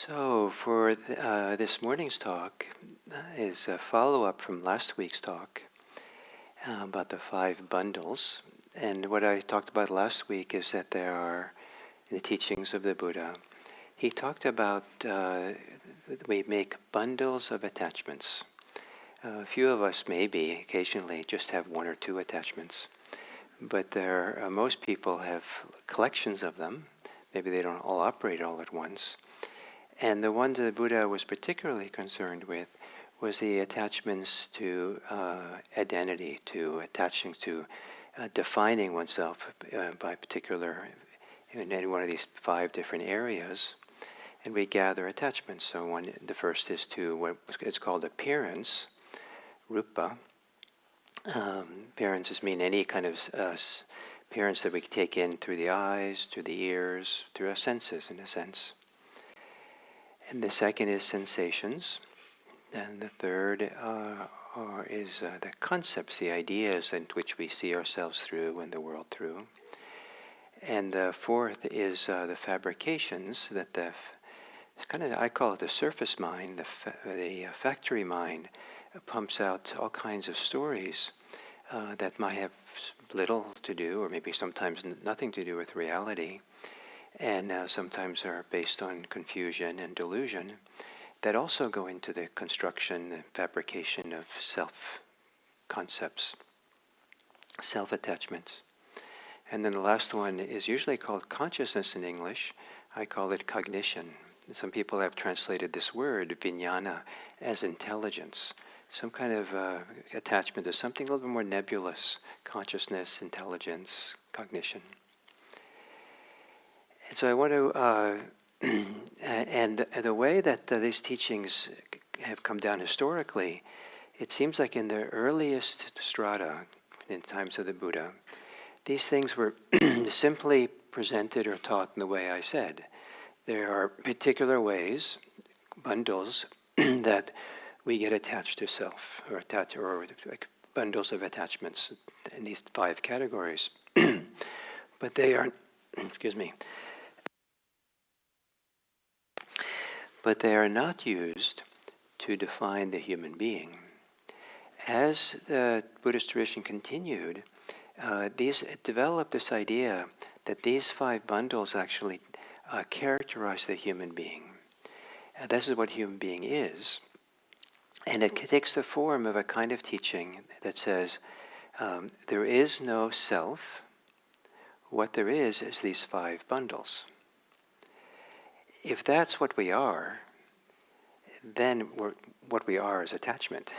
So for this morning's talk is a follow-up from last week's talk about the five bundles. And what I talked about last week is that there are, in the teachings of the Buddha, he talked about we make bundles of attachments. A few of us maybe occasionally just have one or two attachments, but most people have collections of them. Maybe they don't all operate all at once. And the one that the Buddha was particularly concerned with was the attachments to identity, to attaching to defining oneself by particular, in any one of these five different areas. And we gather attachments. So the first is to what is called appearance, rupa. Appearances mean any kind of appearance that we take in through the eyes, through the ears, through our senses in a sense. And the second is sensations. And the third is the concepts, the ideas in which we see ourselves through and the world through. And the fourth is the fabrications that I call it the surface mind, the factory mind pumps out all kinds of stories that might have little to do, or maybe sometimes nothing to do with reality, and sometimes are based on confusion and delusion, that also go into the construction and fabrication of self-concepts, self-attachments. And then the last one is usually called consciousness in English. I call it cognition. Some people have translated this word, vijnana, as intelligence. Some kind of attachment to something a little bit more nebulous, consciousness, intelligence, cognition. And so I want to, and the way that these teachings have come down historically, it seems like in the earliest strata, in times of the Buddha, these things were simply presented or taught in the way I said. There are particular ways, bundles, that we get attached to self, or like bundles of attachments in these five categories. But they are, excuse me, but they are not used to define the human being. As the Buddhist tradition continued, it developed this idea that these five bundles actually characterize the human being. This is what human being is. And it takes the form of a kind of teaching that says, there is no self. What there is these five bundles. If that's what we are, then what we are is attachment.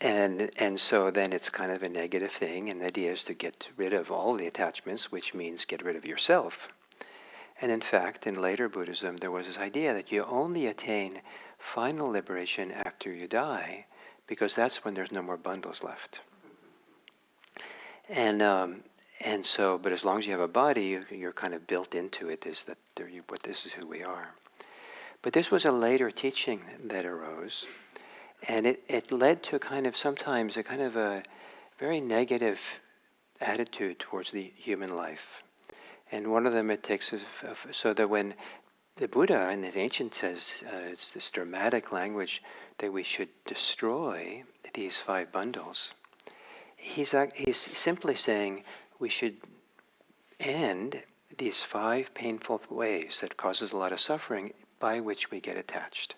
and so then it's kind of a negative thing, and the idea is to get rid of all the attachments, which means get rid of yourself. And in fact, in later Buddhism, there was this idea that you only attain final liberation after you die, because that's when there's no more bundles left. And so, but as long as you have a body, you're kind of built into it, is that this is who we are. But this was a later teaching that arose, and it led to sometimes a very negative attitude towards the human life. And one of them it takes, so that when the Buddha in the ancient says, it's this dramatic language that we should destroy these five bundles, he's simply saying we should end these five painful ways that causes a lot of suffering by which we get attached.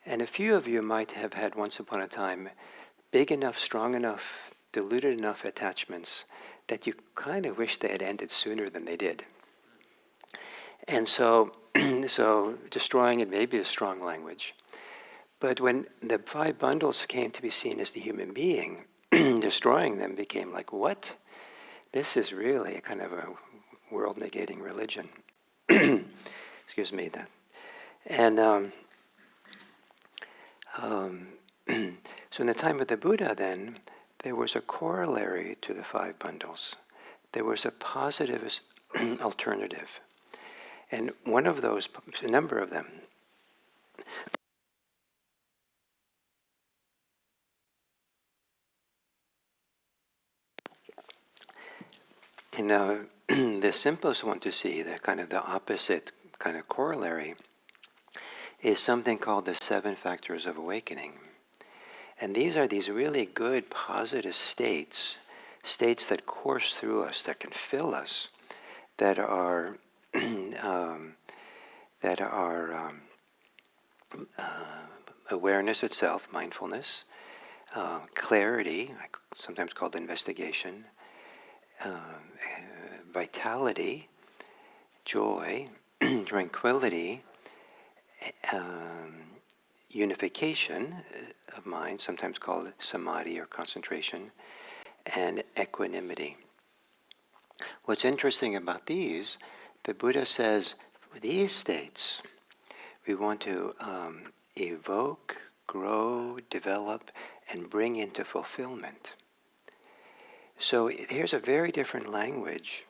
And a few of you might have had once upon a time big enough, strong enough, deluded enough attachments that you kind of wish they had ended sooner than they did. And so, so destroying it may be a strong language. But when the five bundles came to be seen as the human being, destroying them became like, what? This is really a kind of a world-negating religion. Excuse me. That. And so in the time of the Buddha then, there was a corollary to the five bundles. There was a positivist alternative. And one of those, a number of them, and the simplest one to see, the kind of the opposite kind of corollary, is something called the 7 factors of awakening. And these are these really good positive states that course through us, that can fill us, that are that are awareness itself, mindfulness, clarity, sometimes called investigation, vitality, joy, tranquility, unification of mind, sometimes called samadhi or concentration, and equanimity. What's interesting about these, the Buddha says, for these states, we want to evoke, grow, develop, and bring into fulfillment. So here's a very different language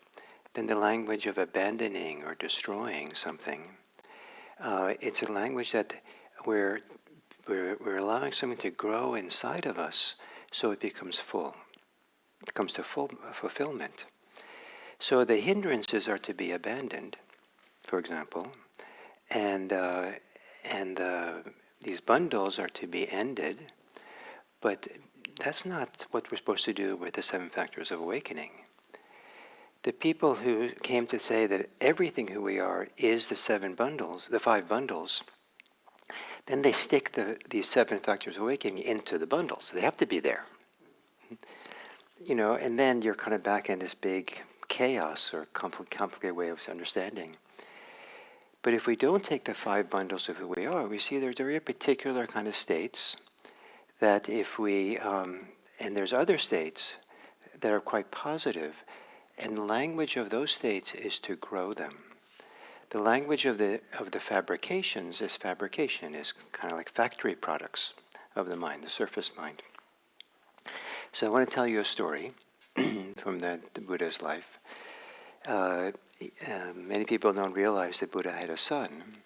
than the language of abandoning or destroying something. It's a language that we're allowing something to grow inside of us so it becomes full. It comes to full fulfillment. So the hindrances are to be abandoned, for example, and these bundles are to be ended, but that's not what we're supposed to do with the 7 factors of awakening. The people who came to say that everything who we are is the 7 bundles, the 5 bundles, then they stick these 7 factors of awakening into the bundles. They have to be there. And then you're kind of back in this big chaos or complicated way of understanding. But if we don't take the 5 bundles of who we are, we see there's very particular kind of states that if we, and there's other states that are quite positive, and the language of those states is to grow them. The language of the fabrications is fabrication, is kind of like factory products of the mind, the surface mind. So I want to tell you a story from the Buddha's life. Many people don't realize that Buddha had a son.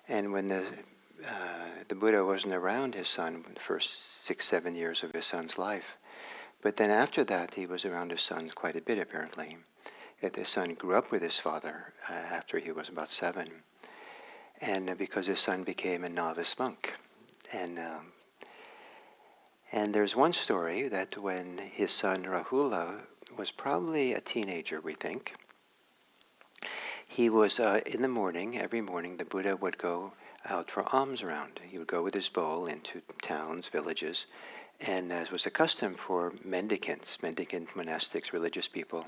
And when the Buddha wasn't around his son the first 6-7 years of his son's life, but then after that he was around his son quite a bit apparently. That his son grew up with his father after he was about 7, and because his son became a novice monk. And there's one story that when his son Rahula was probably a teenager, we think, he was in the morning, every morning, the Buddha would go out for alms round. He would go with his bowl into towns, villages, and as was the custom for mendicant monastics, religious people,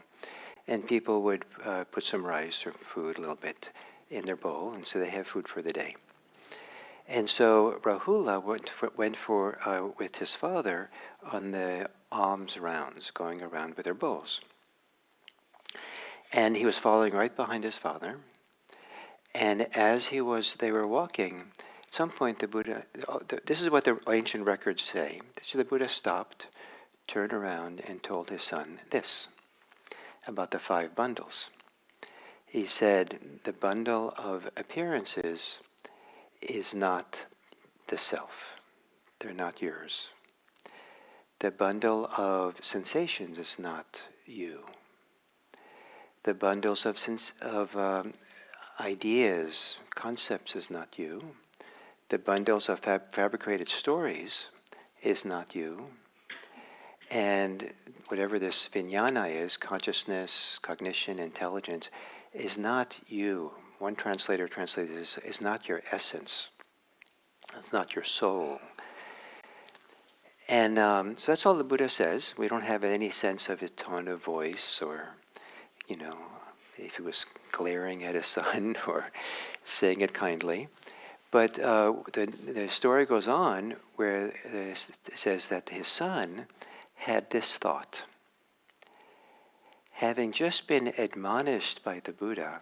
and people would put some rice or food, a little bit, in their bowl, and so they have food for the day. And so Rahula went with his father on the alms rounds, going around with their bowls. And he was following right behind his father. And as they were walking, at some point the Buddha, this is what the ancient records say. So the Buddha stopped, turned around, and told his son this about the 5 bundles. He said, the bundle of appearances is not the self. They're not yours. The bundle of sensations is not you. The bundles of ideas, concepts is not you. The bundles of fabricated stories is not you. And whatever this vijnana is, consciousness, cognition, intelligence, is not you. One translator translated this, is not your essence. It's not your soul. And so that's all the Buddha says. We don't have any sense of his tone of voice or, if he was glaring at his son or saying it kindly. But the story goes on where it says that his son had this thought. Having just been admonished by the Buddha,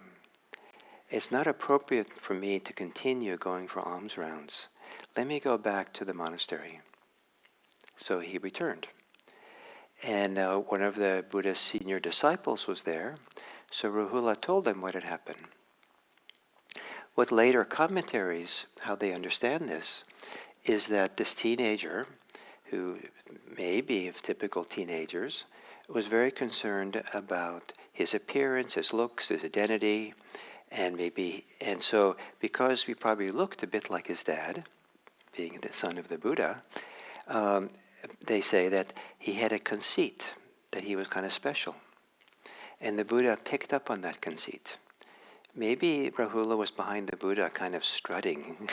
it's not appropriate for me to continue going for alms rounds. Let me go back to the monastery. So he returned. And one of the Buddha's senior disciples was there, so Rahula told him what had happened. What later commentaries, how they understand this, is that this teenager, who may be of typical teenagers, was very concerned about his appearance, his looks, his identity, And so because we probably looked a bit like his dad, being the son of the Buddha, um, they say that he had a conceit, that he was kind of special. And the Buddha picked up on that conceit. Maybe Rahula was behind the Buddha kind of strutting,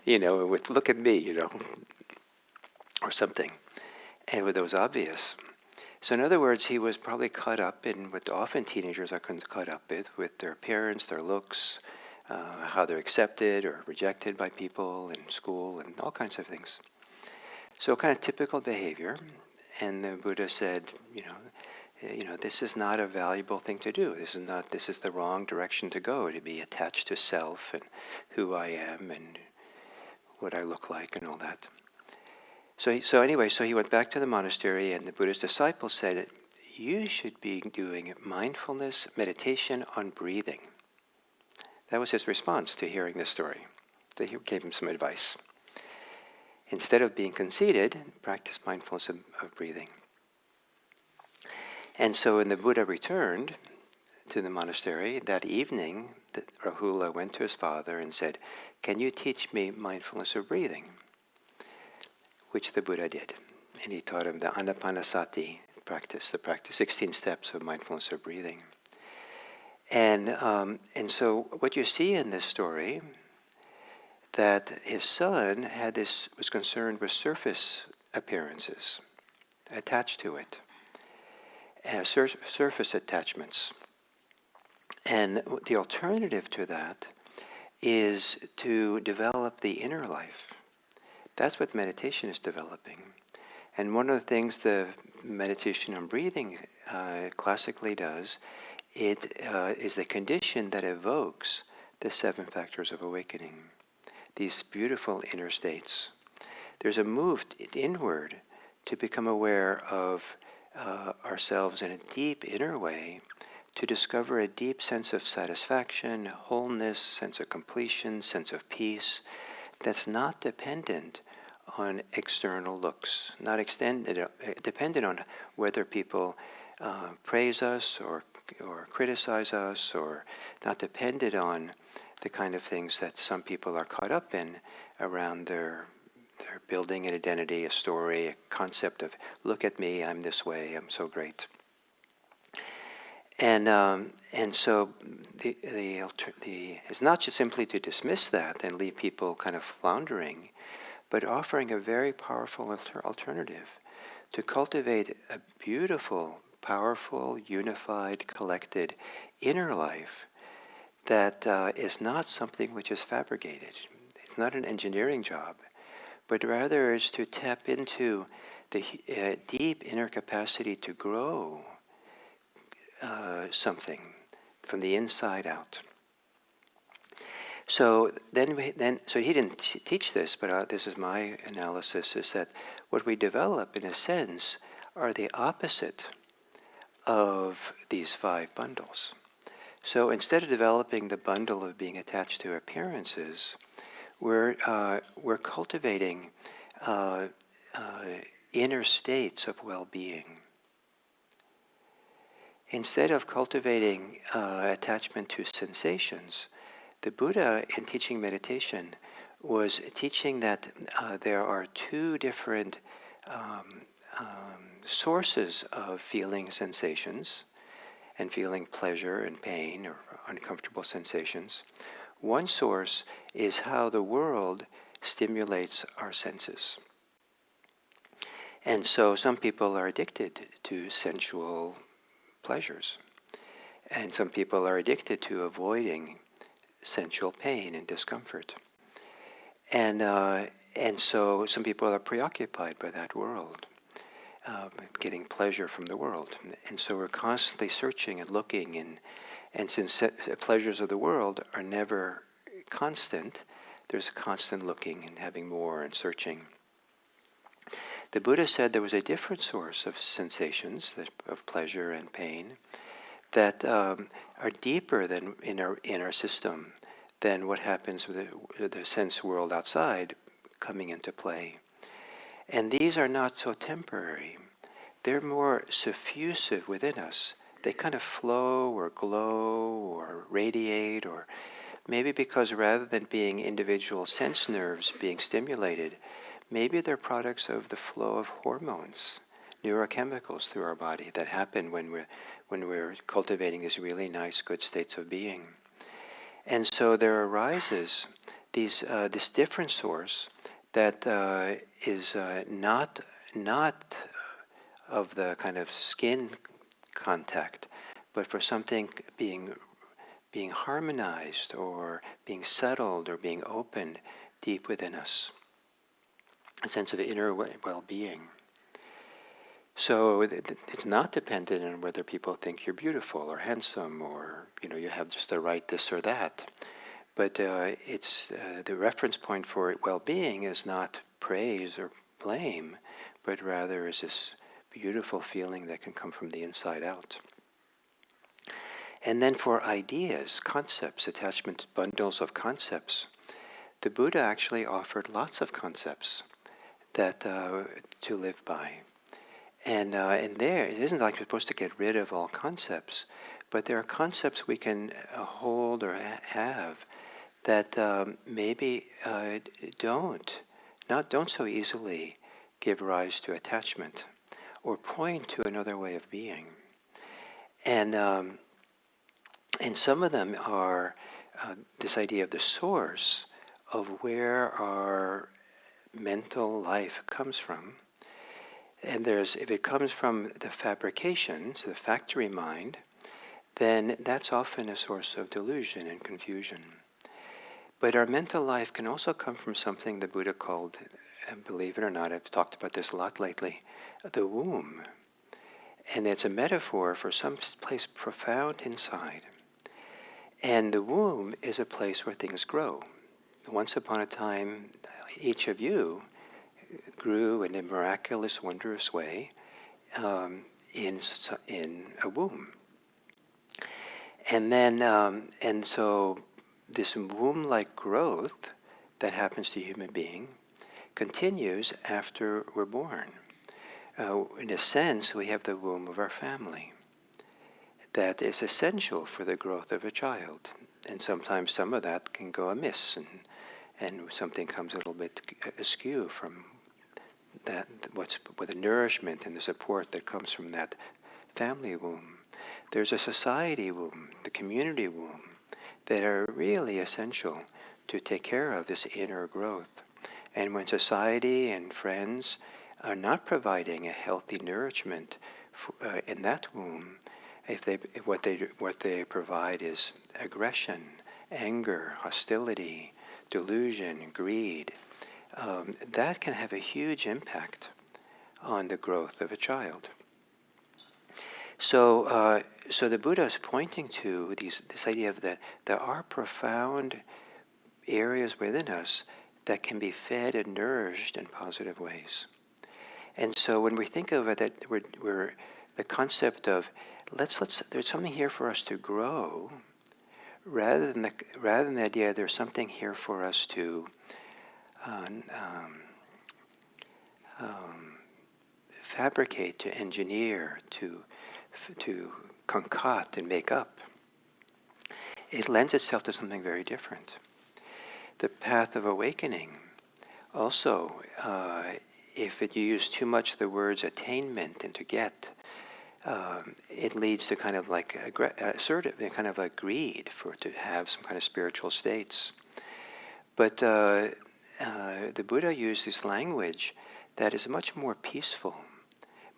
with look at me, or something. And it was obvious. So in other words, he was probably caught up in what often teenagers are caught up with their appearance, their looks, how they're accepted or rejected by people in school and all kinds of things. So kind of typical behavior. And the Buddha said, this is not a valuable thing to do. This is the wrong direction to go, to be attached to self and who I am and what I look like and all that. So he went back to the monastery, and the Buddha's disciples said, you should be doing mindfulness meditation on breathing. That was his response to hearing this story. They gave him some advice. Instead of being conceited, practice mindfulness of breathing. And so when the Buddha returned to the monastery that evening, Rahula went to his father and said, can you teach me mindfulness of breathing? Which the Buddha did. And he taught him the anapanasati practice, 16 steps of mindfulness of breathing. And so what you see in this story, that his son was concerned with surface appearances attached to it. Surface attachments. And the alternative to that is to develop the inner life. That's what meditation is developing. And one of the things the meditation on breathing classically does, it is the condition that evokes the 7 factors of awakening, these beautiful inner states. There's a move inward to become aware of ourselves in a deep inner way, to discover a deep sense of satisfaction, wholeness, sense of completion, sense of peace, that's not dependent on external looks, not dependent on whether people praise us or criticize us, or not dependent on the kind of things that some people are caught up in around their building an identity, a story, a concept of, look at me, I'm this way, I'm so great. And so it's not just simply to dismiss that and leave people kind of floundering, but offering a very powerful alternative to cultivate a beautiful, powerful, unified, collected inner life that is not something which is fabricated. It's not an engineering job, but rather is to tap into the deep inner capacity to grow something from the inside out. So so he didn't teach this, but this is my analysis, is that what we develop, in a sense, are the opposite of these 5 bundles. So instead of developing the bundle of being attached to appearances, we're cultivating inner states of well-being. Instead of cultivating attachment to sensations, the Buddha, in teaching meditation, was teaching that there are 2 different sources of feeling sensations and feeling pleasure and pain or uncomfortable sensations. One source is how the world stimulates our senses. And so some people are addicted to sensual pleasures, and some people are addicted to avoiding sensual pain and discomfort. And so some people are preoccupied by that world, getting pleasure from the world. And so we're constantly searching and looking, and since pleasures of the world are never constant, there's a constant looking and having more and searching. The Buddha said there was a different source of sensations, of pleasure and pain, that are deeper than in our system than what happens with the sense world outside coming into play. And these are not so temporary. They're more suffusive within us. they kind of flow or glow or radiate, or maybe because rather than being individual sense nerves being stimulated, maybe they're products of the flow of hormones, neurochemicals through our body that happen when we're cultivating these really nice, good states of being. And so there arises this different source that is not of the kind of skin contact, but for something being harmonized or being settled or being opened deep within us, a sense of inner well-being. So it's not dependent on whether people think you're beautiful or handsome, or you have just the right this or that. But it's the reference point for well-being is not praise or blame, but rather is this beautiful feeling that can come from the inside out. And then for ideas, concepts, attachment bundles of concepts, the Buddha actually offered lots of concepts that to live by. And there, it isn't like we're supposed to get rid of all concepts, but there are concepts we can hold or have that maybe don't so easily give rise to attachment or point to another way of being. And some of them are this idea of the source of where our mental life comes from. And if it comes from the fabrication, so the factory mind, then that's often a source of delusion and confusion. But our mental life can also come from something the Buddha called, and believe it or not, I've talked about this a lot lately, the womb. And it's a metaphor for some place profound inside. And the womb is a place where things grow. Once upon a time, each of you grew in a miraculous, wondrous way in a womb. And then, and so this womb-like growth that happens to a human being continues after we're born. In a sense, we have the womb of our family that is essential for the growth of a child. And sometimes some of that can go amiss, and something comes a little bit askew from that, with the nourishment and the support that comes from that family womb. There's a society womb, the community womb, that are really essential to take care of this inner growth. And when society and friends are not providing a healthy nourishment in that womb, what they provide is aggression, anger, hostility, delusion, greed, that can have a huge impact on the growth of a child. So the Buddha is pointing to this idea of that there are profound areas within us that can be fed and nourished in positive ways. And so when we think of it, that we're the concept of there's something here for us to grow, rather than the idea there's something here for us to fabricate, to engineer, to concoct and make up. It lends itself to something very different. The path of awakening also, if you use too much the words attainment and to get, it leads to kind of like assertive, kind of like greed to have some kind of spiritual states. But the Buddha used this language that is much more peaceful,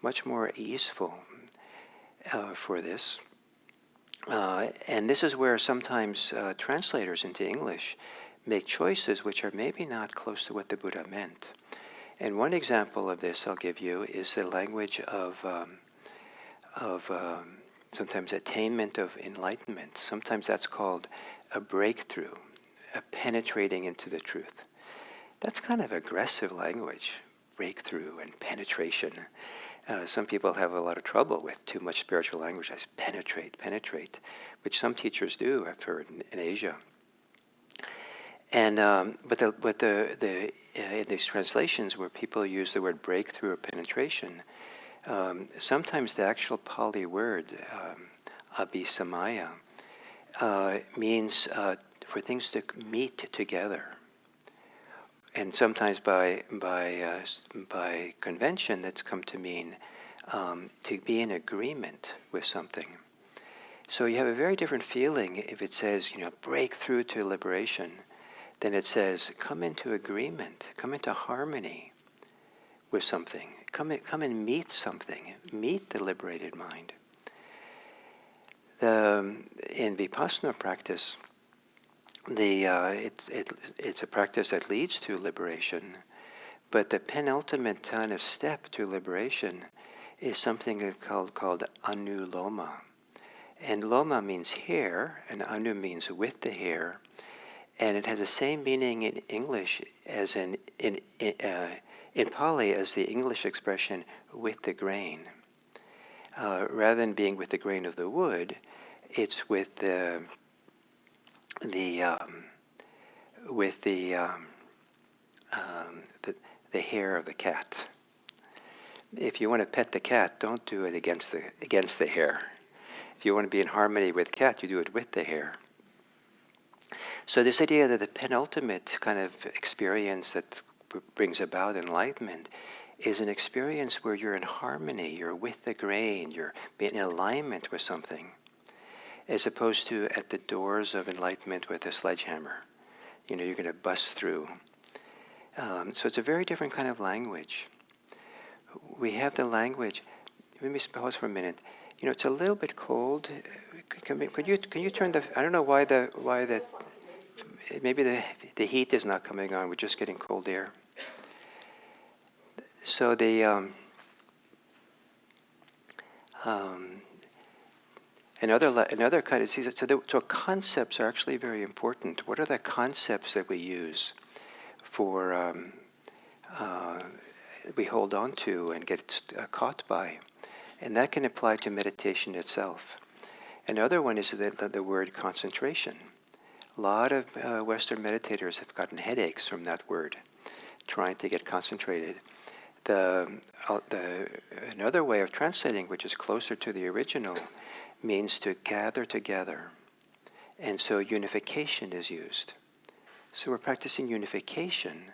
much more easeful for this. And this is where sometimes translators into English make choices which are maybe not close to what the Buddha meant. And one example of this I'll give you is the language of sometimes attainment of enlightenment. Sometimes that's called a breakthrough, a penetrating into the truth. That's kind of aggressive language, breakthrough and penetration. Some people have a lot of trouble with too much spiritual language as penetrate, which some teachers do, I've heard, in Asia. And in these translations where people use the word breakthrough or penetration, sometimes the actual Pali word abhisamaya, means for things to meet together. And sometimes by convention, that's come to mean to be in agreement with something. So you have a very different feeling if it says, break through to liberation, than it says, come into agreement, come into harmony with something, come and meet something, meet the liberated mind. In Vipassana practice, it's a practice that leads to liberation, but the penultimate kind of step to liberation is something called anuloma. And loma means hair, and anu means with the hair, and it has the same meaning in English as in Pali as the English expression with the grain. Rather than being with the grain of the wood, it's with the hair of the cat. If you want to pet the cat, don't do it against the hair. If you want to be in harmony with the cat, you do it with the hair. So this idea that the penultimate kind of experience that brings about enlightenment is an experience where you're in harmony, you're with the grain, you're in alignment with something, as opposed to at the doors of enlightenment with a sledgehammer. You're going to bust through. So it's a very different kind of language. We have the language. Let me pause for a minute. It's a little bit cold. Can you turn the? I don't know why the maybe the heat is not coming on. We're just getting cold air. So another kind of so concepts are actually very important. What are the concepts that we use for we hold on to and get caught by? And that can apply to meditation itself. Another one is the word concentration. A lot of Western meditators have gotten headaches from that word, trying to get concentrated. Another way of translating, which is closer to the original, means to gather together. And so unification is used. So we're practicing unification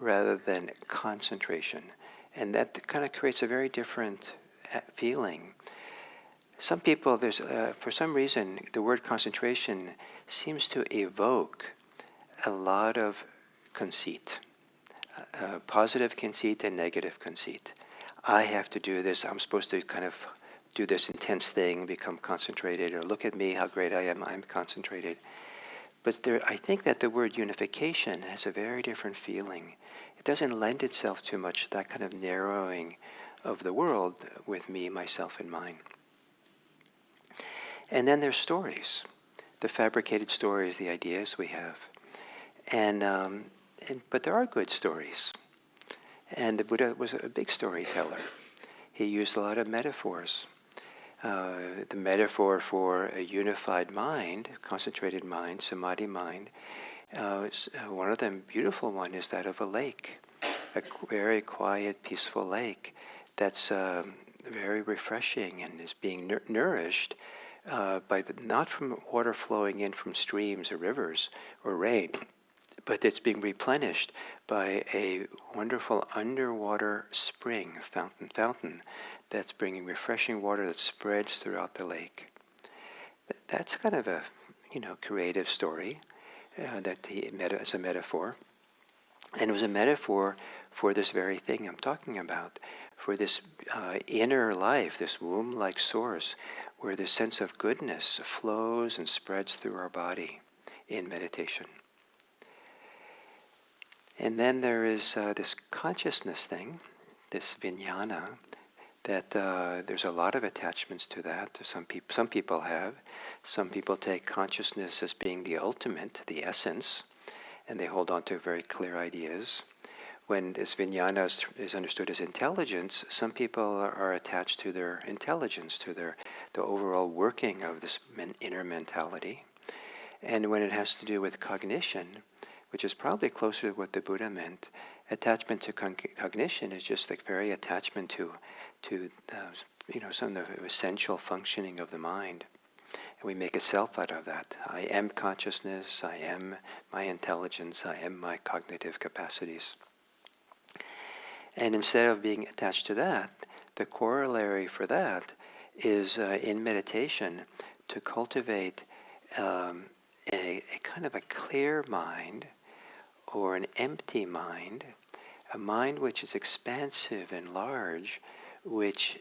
rather than concentration. And that kind of creates a very different feeling. Some people, for some reason, the word concentration seems to evoke a lot of conceit, positive conceit and negative conceit. I have to do this. I'm supposed to kind of do this intense thing, become concentrated, or look at me, how great I am, I'm concentrated. But I think that the word unification has a very different feeling. It doesn't lend itself too much to that kind of narrowing of the world with me, myself, and mine. And then there's stories, the fabricated stories, the ideas we have. But there are good stories. And the Buddha was a big storyteller. He used a lot of metaphors. The metaphor for a unified mind, concentrated mind, samadhi mind, one of them, beautiful one, is that of a lake, a very quiet, peaceful lake that's very refreshing and is being nourished not from water flowing in from streams or rivers or rain, but it's being replenished by a wonderful underwater spring, fountain that's bringing refreshing water that spreads throughout the lake. That's kind of a creative story that he as a metaphor. And it was a metaphor for this very thing I'm talking about, for this inner life, this womb-like source, where the sense of goodness flows and spreads through our body in meditation. And then there is this consciousness thing, this vijnana, that there's a lot of attachments to that. Some people have. Some people take consciousness as being the ultimate, the essence, and they hold on to very clear ideas. When this vijnana is understood as intelligence, some people are attached to their intelligence, to the overall working of this inner mentality. And when it has to do with cognition, which is probably closer to what the Buddha meant, attachment to cognition is just like very attachment to some of the essential functioning of the mind. And we make a self out of that. I am consciousness, I am my intelligence, I am my cognitive capacities. And instead of being attached to that, the corollary for that is in meditation to cultivate a kind of a clear mind or an empty mind, a mind which is expansive and large, which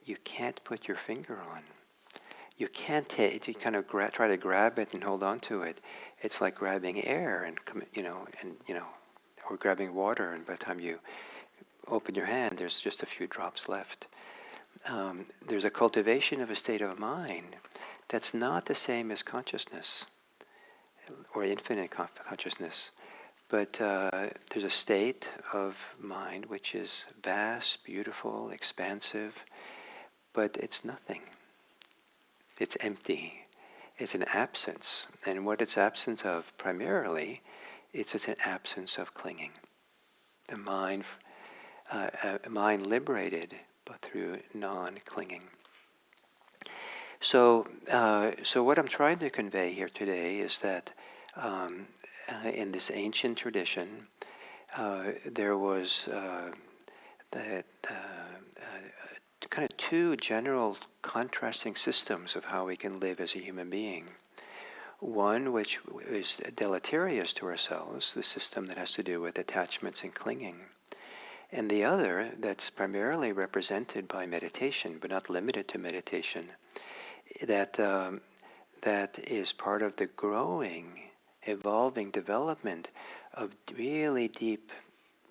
you can't put your finger on. You can't take. You kind of try to grab it and hold on to it. It's like grabbing air and or grabbing water. And by the time you open your hand, there's just a few drops left. There's a cultivation of a state of mind that's not the same as consciousness or infinite consciousness. But there's a state of mind which is vast, beautiful, expansive, but it's nothing. It's empty. It's an absence. And what it's absence of primarily, it's just an absence of clinging. The mind, a mind liberated, but through non-clinging. So what I'm trying to convey here today is that in this ancient tradition, there was kind of two general contrasting systems of how we can live as a human being. One which is deleterious to ourselves, the system that has to do with attachments and clinging. And the other that's primarily represented by meditation, but not limited to meditation, that is part of the growing, evolving development of really deep,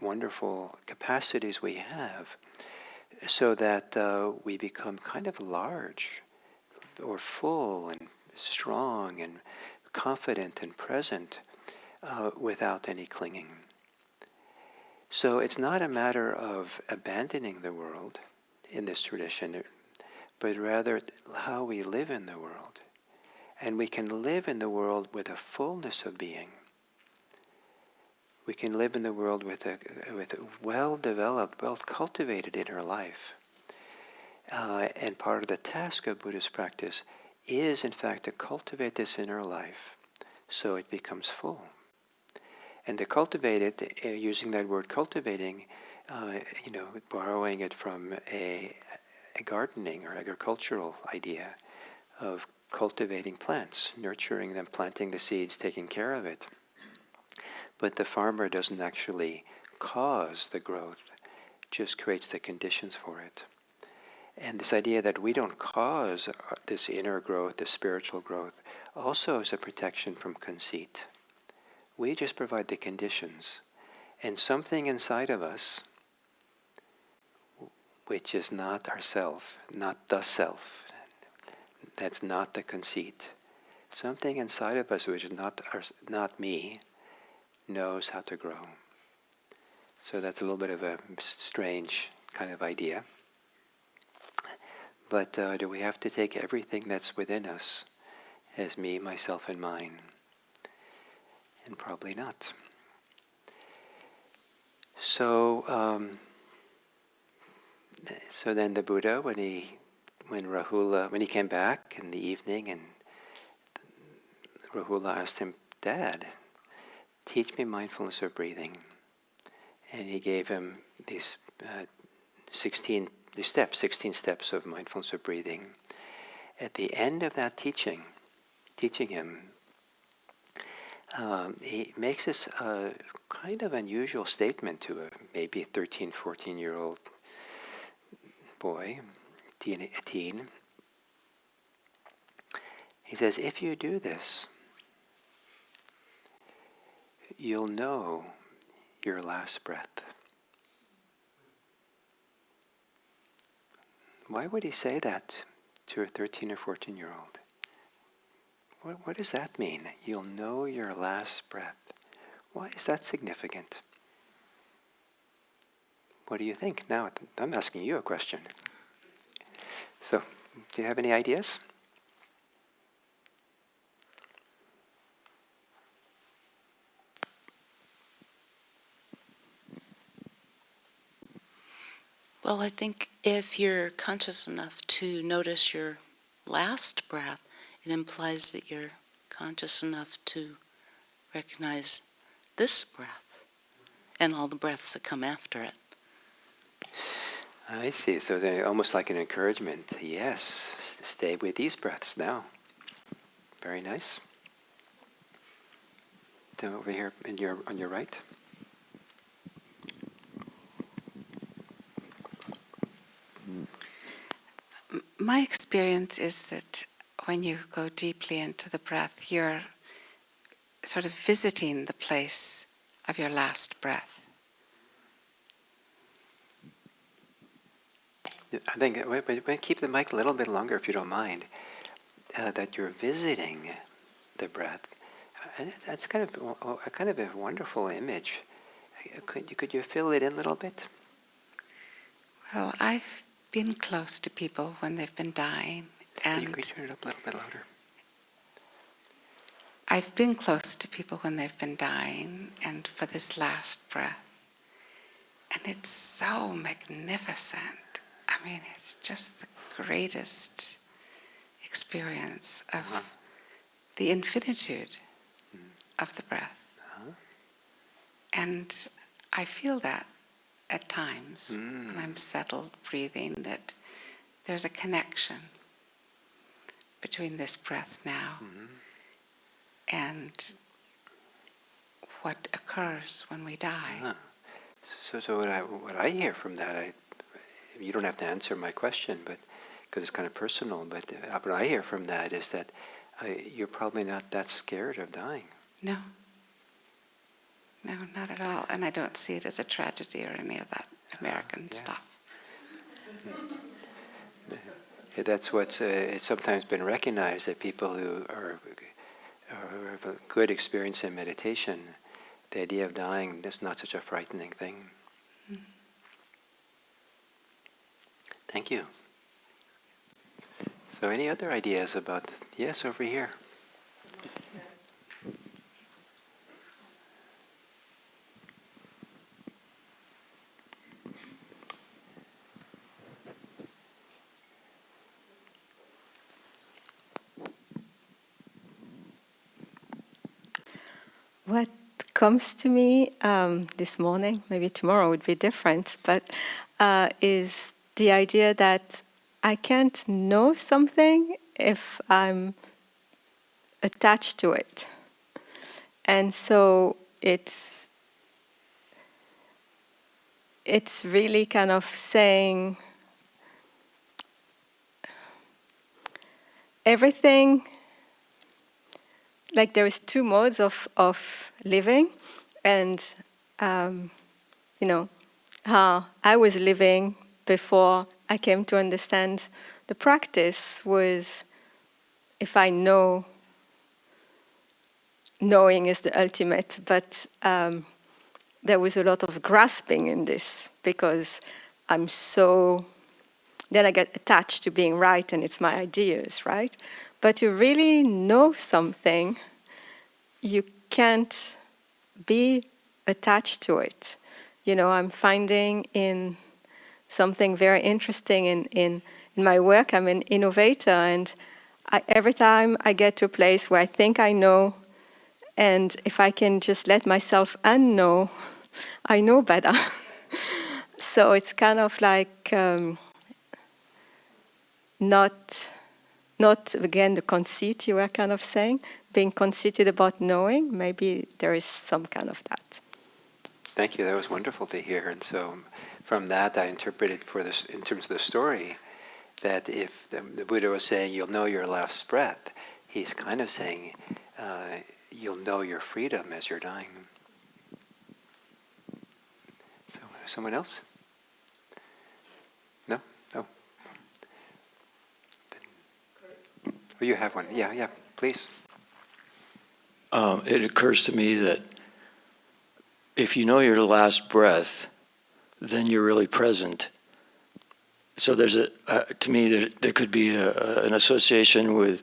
wonderful capacities we have, so that we become kind of large or full and strong and confident and present without any clinging. So it's not a matter of abandoning the world in this tradition, but rather how we live in the world. And we can live in the world with a fullness of being. We can live in the world with a well-developed, well-cultivated inner life. And part of the task of Buddhist practice is, in fact, to cultivate this inner life so it becomes full. And to cultivate it, using that word cultivating, borrowing it from a gardening or agricultural idea of cultivating plants, nurturing them, planting the seeds, taking care of it. But the farmer doesn't actually cause the growth, just creates the conditions for it. And this idea that we don't cause this inner growth, this spiritual growth, also is a protection from conceit. We just provide the conditions. And something inside of us, which is not ourself, not the self, that's not the conceit. Something inside of us which is not me, knows how to grow. So that's a little bit of a strange kind of idea. But do we have to take everything that's within us as me, myself, and mine? And probably not. So then the Buddha, when he came back in the evening, and Rahula asked him, "Dad, teach me mindfulness of breathing." And he gave him these 16 steps of mindfulness of breathing. At the end of that teaching him, he makes this kind of unusual statement to a maybe 13, 14-year-old boy, a teen. He says, if you do this, you'll know your last breath. Why would he say that to a 13 or 14-year-old? What does that mean? You'll know your last breath. Why is that significant? What do you think? Now, I'm asking you a question. So, do you have any ideas? Well, I think if you're conscious enough to notice your last breath, it implies that you're conscious enough to recognize this breath and all the breaths that come after it. I see. So it's almost like an encouragement. Yes, stay with these breaths now. Very nice. Then over here on your right. My experience is that when you go deeply into the breath, you're sort of visiting the place of your last breath. I think, but keep the mic a little bit longer if you don't mind, that you're visiting the breath. That's kind of a wonderful image. Could you fill it in a little bit? Well, I've been close to people when they've been dying, and Could you turn it up a little bit louder? I've been close to people when they've been dying, and for this last breath. And it's so magnificent. I mean, it's just the greatest experience of the infinitude of the breath. And I feel that at times when I'm settled breathing, that there's a connection between this breath now and what occurs when we die. So what I hear from that, you don't have to answer my question, but because it's kind of personal. But what I hear from that is that you're probably not that scared of dying. No, not at all. And I don't see it as a tragedy or any of that American stuff. That's what's it's sometimes been recognized, that people who have a good experience in meditation, the idea of dying is not such a frightening thing. Thank you. So any other ideas about, yes, over here? What comes to me this morning, maybe tomorrow would be different, but is the idea that I can't know something if I'm attached to it. And so it's really kind of saying everything. Like there is two modes of living, and how I was living before I came to understand the practice was, if I know, knowing is the ultimate, but there was a lot of grasping in this, because then I get attached to being right and it's my ideas, right? But to really know something, you can't be attached to it. I'm finding in something very interesting in my work. I'm an innovator, and every time I get to a place where I think I know, and if I can just let myself unknow, I know better. So it's kind of like not again the conceit you were kind of saying, being conceited about knowing. Maybe there is some kind of that. Thank you. That was wonderful to hear. And so from that, I interpreted for this in terms of the story, that if the Buddha was saying you'll know your last breath, he's kind of saying you'll know your freedom as you're dying. So someone else? No? Oh. Oh, you have one. Yeah, please. It occurs to me that if you know your last breath, then you're really present. So there's to me, there could be an association with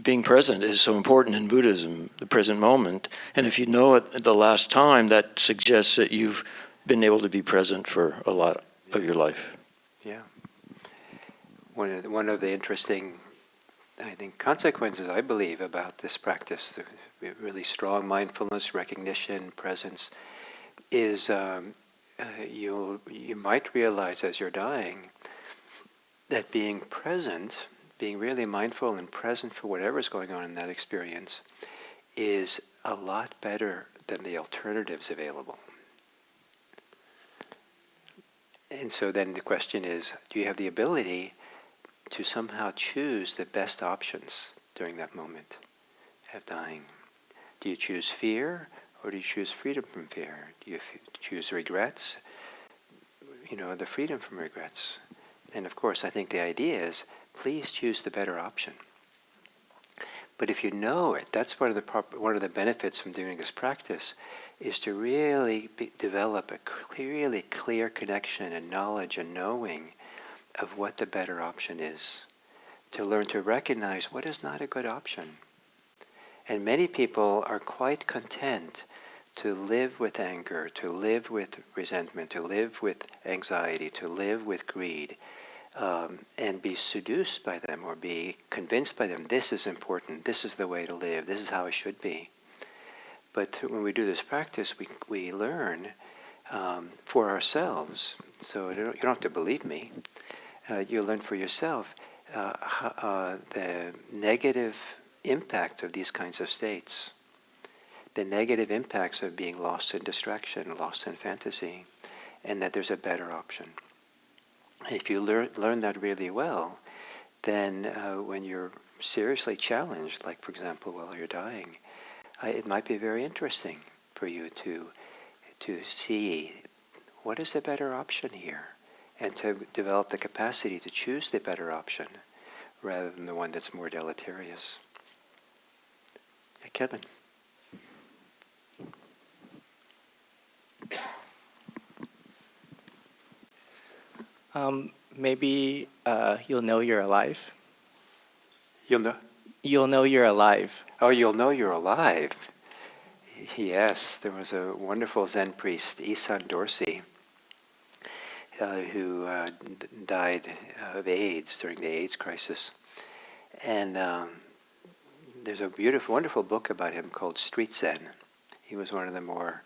being present is so important in Buddhism, the present moment. And if you know it at the last time, that suggests that you've been able to be present for a lot of your life. Yeah. one of the interesting, I think, consequences, I believe, about this practice, the really strong mindfulness, recognition, presence, is you might realize as you're dying that being present, being really mindful and present for whatever's going on in that experience, is a lot better than the alternatives available. And so then the question is, do you have the ability to somehow choose the best options during that moment of dying? Do you choose fear, or do you choose freedom from fear? Do you choose regrets? The freedom from regrets. And of course, I think the idea is, please choose the better option. But if you know it, that's one of the benefits from doing this practice, is to really develop a really clear connection and knowledge and knowing of what the better option is. To learn to recognize what is not a good option. And many people are quite content to live with anger, to live with resentment, to live with anxiety, to live with greed, and be seduced by them or be convinced by them, this is important, this is the way to live, this is how it should be. But when we do this practice, we learn for ourselves. So you don't have to believe me. You learn for yourself the negative impact of these kinds of states, the negative impacts of being lost in distraction, lost in fantasy, and that there's a better option. And if you learn that really well, then when you're seriously challenged, like for example while you're dying, it might be very interesting for you to see what is the better option here, and to develop the capacity to choose the better option rather than the one that's more deleterious. Yeah, Kevin. Maybe you'll know you're alive. You'll know? You'll know you're alive. Oh, you'll know you're alive. Yes, there was a wonderful Zen priest, Isan Dorsey, who died of AIDS during the AIDS crisis. And there's a beautiful, wonderful book about him called Street Zen. He was one of the more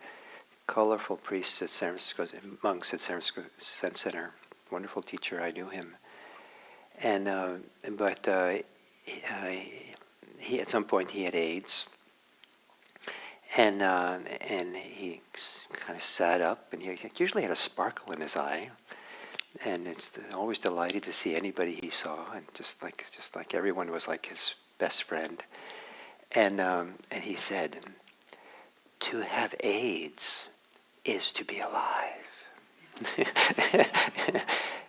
colorful priests at San Francisco, monks at San Francisco Zen Center. Wonderful teacher, I knew him. And he at some point he had AIDS. And he kind of sat up, and he usually had a sparkle in his eye, and it's always delighted to see anybody he saw, and just like everyone was like his best friend. And he said, "To have AIDS is to be alive."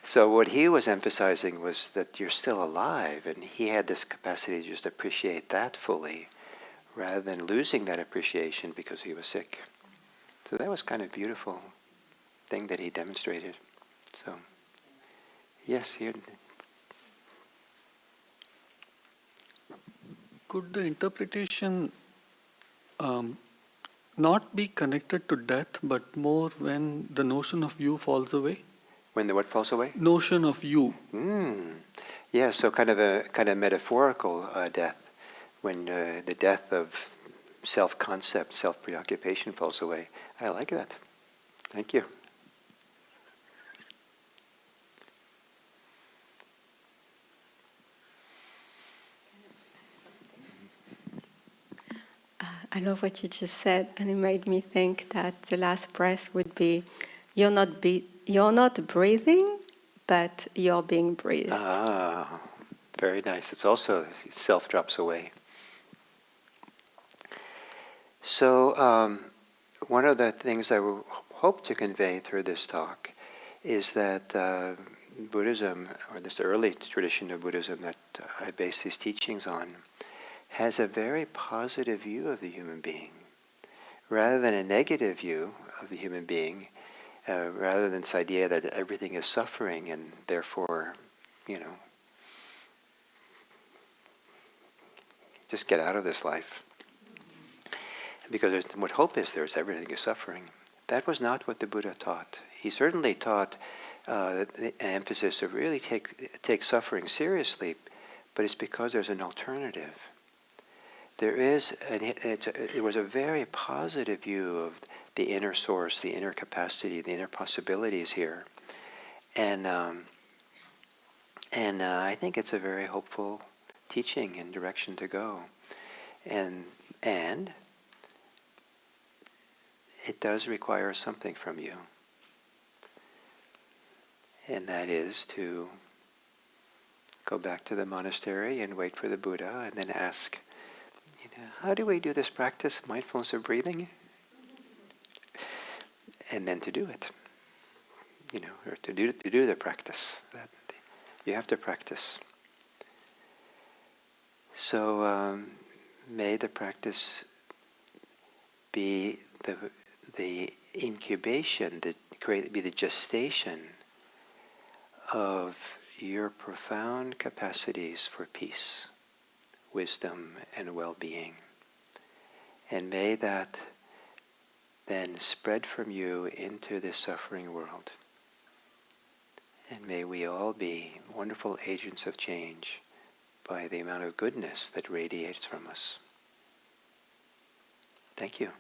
So what he was emphasizing was that you're still alive, and he had this capacity to just appreciate that fully, rather than losing that appreciation because he was sick. So that was kind of a beautiful thing that he demonstrated. So, yes, here. Could the interpretation not be connected to death, but more when the notion of you falls away? When the what falls away? Notion of you. Yeah, so kind of metaphorical death. When the death of self-concept, self-preoccupation falls away. I like that. Thank you. I love what you just said, and it made me think that the last breath would be, you're not breathing, but you're being breathed. Ah, very nice. It's also self drops away. So one of the things I hope to convey through this talk is that Buddhism, or this early tradition of Buddhism that I base these teachings on, has a very positive view of the human being. Rather than a negative view of the human being, rather than this idea that everything is suffering and therefore, just get out of this life. Because what hope is everything is suffering. That was not what the Buddha taught. He certainly taught the emphasis of really take suffering seriously, but it's because there's an alternative. There was a very positive view of the inner source, the inner capacity, the inner possibilities here, and I think it's a very hopeful teaching and direction to go, and it does require something from you, and that is to go back to the monastery and wait for the Buddha, and then ask, how do we do this practice, mindfulness of breathing? And then to do it, or to do the practice. That you have to practice. So may the practice be the incubation, be the gestation of your profound capacities for peace, wisdom, and well-being. And may that then spread from you into this suffering world. And may we all be wonderful agents of change by the amount of goodness that radiates from us. Thank you.